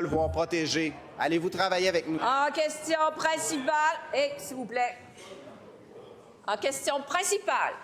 le voir protégé. Allez-vous travailler avec nous? En question principale, et s'il vous plaît, en question principale,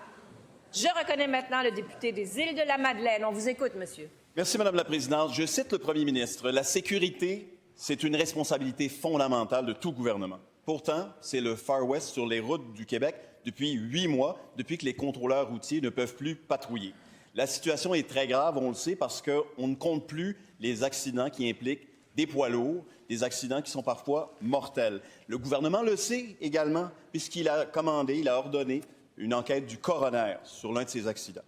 je reconnais maintenant le député des Îles-de-la-Madeleine. On vous écoute, monsieur. Merci, Madame la Présidente. Je cite le Premier ministre. La sécurité, c'est une responsabilité fondamentale de tout gouvernement. Pourtant, c'est le Far West sur les routes du Québec depuis 8 mois, depuis que les contrôleurs routiers ne peuvent plus patrouiller. La situation est très grave, on le sait, parce qu'on ne compte plus les accidents qui impliquent des poids lourds, des accidents qui sont parfois mortels. Le gouvernement le sait également, puisqu'il a commandé, il a ordonné une enquête du coroner sur l'un de ces accidents.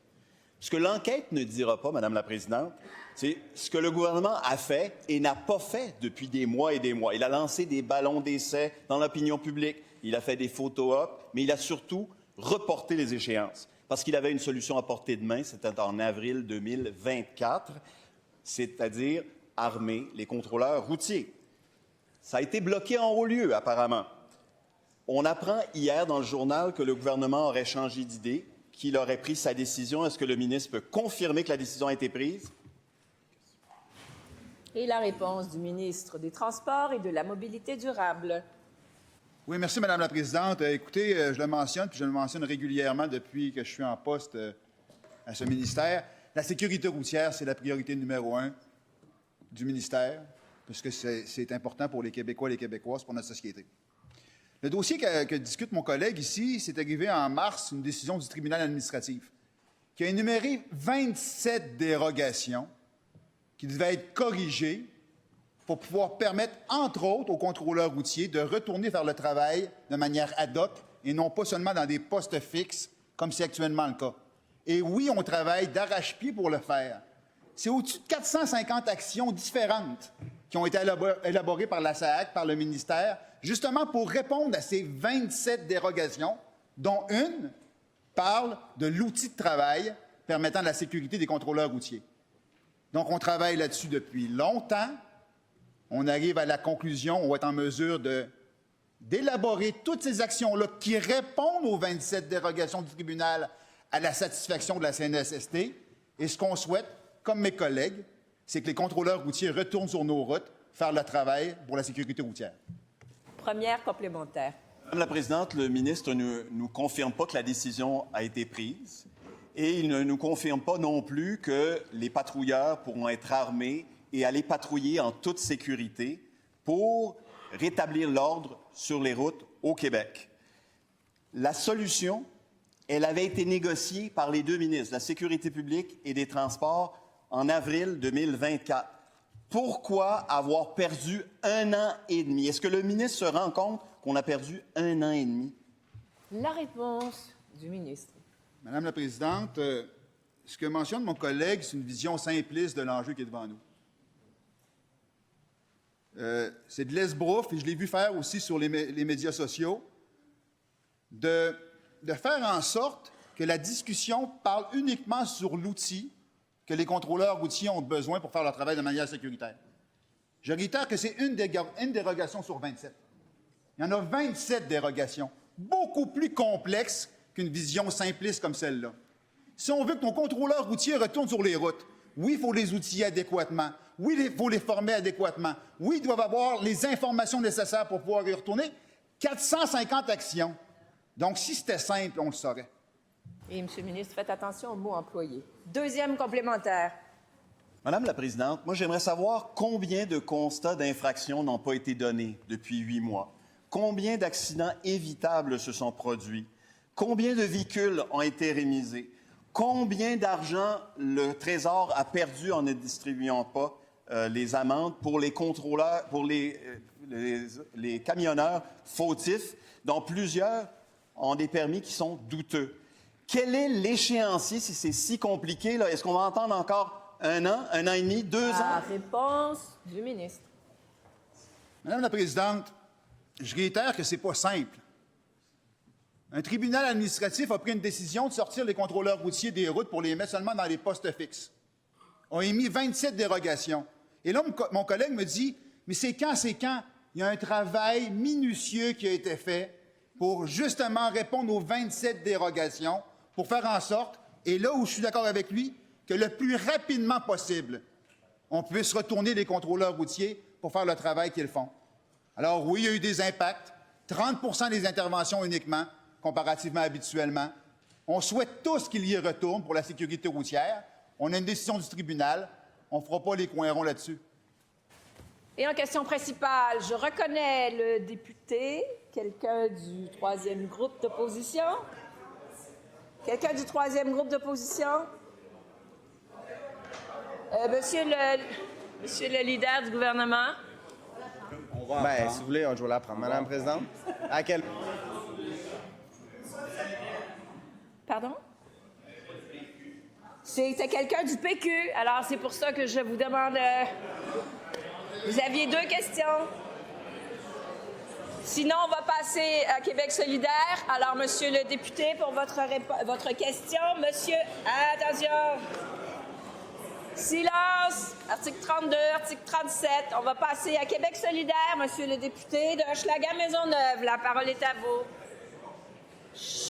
Ce que l'enquête ne dira pas, Madame la Présidente, c'est ce que le gouvernement a fait et n'a pas fait depuis des mois et des mois. Il a lancé des ballons d'essai dans l'opinion publique, il a fait des photo-ops, mais il a surtout reporté les échéances parce qu'il avait une solution à portée de main, c'était en avril 2024, c'est-à-dire armer les contrôleurs routiers. Ça a été bloqué en haut lieu, apparemment. On apprend hier dans le journal que le gouvernement aurait changé d'idée, qu'il aurait pris sa décision. Est-ce que le ministre peut confirmer que la décision a été prise? Et la réponse du ministre des Transports et de la Mobilité durable. Oui, merci, Madame la Présidente. Écoutez, je le mentionne, puis je le mentionne régulièrement depuis que je suis en poste à ce ministère. La sécurité routière, c'est la priorité numéro 1 du ministère, parce que c'est important pour les Québécois et les Québécoises, pour notre société. Le dossier que discute mon collègue ici, c'est arrivé en mars, une décision du tribunal administratif qui a énuméré 27 dérogations qui devaient être corrigées pour pouvoir permettre, entre autres, aux contrôleurs routiers de retourner vers le travail de manière ad hoc et non pas seulement dans des postes fixes, comme c'est actuellement le cas. Et oui, on travaille d'arrache-pied pour le faire. C'est au-dessus de 450 actions différentes qui ont été élaborées par la SAAC, par le ministère, justement pour répondre à ces 27 dérogations, dont une parle de l'outil de travail permettant la sécurité des contrôleurs routiers. Donc, on travaille là-dessus depuis longtemps. On arrive à la conclusion, on va être en mesure d'élaborer toutes ces actions-là qui répondent aux 27 dérogations du tribunal à la satisfaction de la CNSST. Et ce qu'on souhaite, comme mes collègues, c'est que les contrôleurs routiers retournent sur nos routes faire le travail pour la sécurité routière. Première complémentaire. Madame la Présidente, le ministre ne nous confirme pas que la décision a été prise et il ne nous confirme pas non plus que les patrouilleurs pourront être armés et aller patrouiller en toute sécurité pour rétablir l'ordre sur les routes au Québec. La solution, elle avait été négociée par les deux ministres, de la Sécurité publique et des Transports, en avril 2024. Pourquoi avoir perdu 1 an et demi? Est-ce que le ministre se rend compte qu'on a perdu 1 an et demi? La réponse du ministre. Madame la Présidente, ce que mentionne mon collègue, c'est une vision simpliste de l'enjeu qui est devant nous. C'est de l'esbrouf, et je l'ai vu faire aussi sur les médias sociaux, de faire en sorte que la discussion parle uniquement sur l'outil que les contrôleurs routiers ont besoin pour faire leur travail de manière sécuritaire. Je réitère que c'est une dérogation sur 27. Il y en a 27 dérogations, beaucoup plus complexes qu'une vision simpliste comme celle-là. Si on veut que nos contrôleurs routiers retournent sur les routes, oui, il faut les outiller adéquatement. Oui, il faut les former adéquatement. Oui, ils doivent avoir les informations nécessaires pour pouvoir y retourner. 450 actions. Donc, si c'était simple, on le saurait. Et, M. le ministre, faites attention aux mots employés. Deuxième complémentaire. Madame la Présidente, moi, j'aimerais savoir combien de constats d'infraction n'ont pas été donnés depuis 8 mois. Combien d'accidents évitables se sont produits? Combien de véhicules ont été rémisés? Combien d'argent le Trésor a perdu en ne distribuant pas les amendes pour les contrôleurs, pour les camionneurs fautifs, dont plusieurs ont des permis qui sont douteux? Quel est l'échéancier si c'est si compliqué, là? Est-ce qu'on va entendre encore 1 an, 1 an et demi, 2 ans? La réponse du ministre. Madame la Présidente, je réitère que ce n'est pas simple. Un tribunal administratif a pris une décision de sortir les contrôleurs routiers des routes pour les mettre seulement dans les postes fixes. On a émis 27 dérogations. Et là, mon collègue me dit, mais c'est quand? Il y a un travail minutieux qui a été fait pour justement répondre aux 27 dérogations, pour faire en sorte, et là où je suis d'accord avec lui, que le plus rapidement possible, on puisse retourner les contrôleurs routiers pour faire le travail qu'ils font. Alors oui, il y a eu des impacts, 30 des interventions uniquement, comparativement habituellement. On souhaite tous qu'il y retourne pour la sécurité routière. On a une décision du tribunal. On ne fera pas les coins ronds là-dessus. Et en question principale, je reconnais le député. Quelqu'un du troisième groupe d'opposition? Quelqu'un du troisième groupe d'opposition? Monsieur le leader du gouvernement. Ben, si vous voulez, je vais la prendre. Madame la Présidente, à quel... Pardon? C'était quelqu'un du PQ. Alors, c'est pour ça que je vous demande... Vous aviez 2 questions. Sinon, on va passer à Québec solidaire. Alors, monsieur le député, pour votre question, monsieur... Attention! Silence! Article 32, article 37. On va passer à Québec solidaire, monsieur le député de Hochelaga-Maisonneuve. La parole est à vous.